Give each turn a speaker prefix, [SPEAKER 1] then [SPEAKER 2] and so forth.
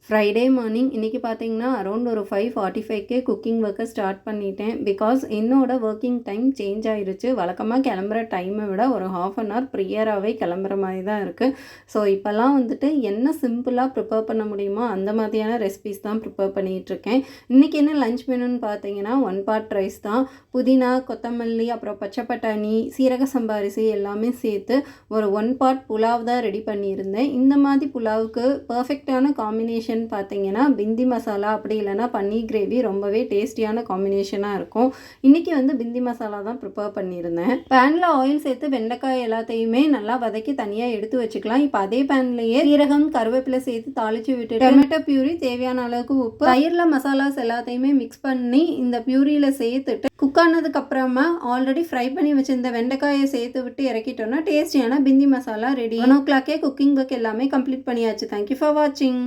[SPEAKER 1] Friday morning இன்றைக்கி பார்த்தீங்கன்னா around ஒரு 5:45க்கே குக்கிங் ஒர்க்கை ஸ்டார்ட் பண்ணிட்டேன். பிகாஸ் என்னோட ஒர்க்கிங் டைம் சேஞ்ச் ஆயிருச்சு. வழக்கமாக கிளம்புற டைமை விட ஒரு 1/2 அன் ஹவர் ப்ரியராகவே கிளம்புற மாதிரி தான் இருக்குது. ஸோ இப்போல்லாம் வந்துட்டு என்ன சிம்பிளாக ப்ரிப்பேர் பண்ண முடியுமோ அந்த மாதிரியான ரெசிபிஸ் தான் ப்ரிப்பேர் பண்ணிகிட்ருக்கேன். இன்றைக்கி என்ன லஞ்ச் மெனுன்னு பார்த்தீங்கன்னா 1 பாட் ரைஸ் தான். புதினா, கொத்தமல்லி, அப்புறம் பச்சை பட்டாணி, சீரக சம்பா அரிசி எல்லாமே சேர்த்து ஒரு 1 பாட் புலாவ் தான் ரெடி பண்ணியிருந்தேன். இந்த மாதிரி புலாவுக்கு பர்ஃபெக்டான காம்பினேஷன் பார்த்தீங்கன்னா பிந்தி மசாலா அப்படி இல்லைனா பன்னீர் கிரேவி ரொம்பவே டேஸ்டியான காம்பினேஷனாக இருக்கும். இன்றைக்கி வந்து பிந்தி மசாலா தான் ப்ரிப்பேர் பண்ணியிருந்தேன். பேனில் ஆயில் சேர்த்து வெண்டைக்காய் எல்லாத்தையுமே நல்லா வதக்கி தனியாக எடுத்து வச்சுக்கலாம். இப்போ அதே பேன்லேயே சீரகம், கருவேப்பிலை சேர்த்து தாளித்து விட்டு டொமேட்டோ பியூரி, தேவையான அளவுக்கு உப்பு, தயிரில் மசாலாஸ் எல்லாத்தையுமே மிக்ஸ் பண்ணி இந்த பியூரியில் சேர்த்துட்டு குக் ஆனதுக்கு அப்புறமா ஆல்ரெடி ஃப்ரை பண்ணி வச்சிருந்த வெண்டைக்காயை சேர்த்து விட்டு இறக்கிட்டோன்னா டேஸ்டியான பிந்தி masala ready. 1 o'clock cooking work எல்லாமே கம்ப்ளீட் பண்ணியாச்சு. தேங்க்யூ ஃபார் வாட்சிங்.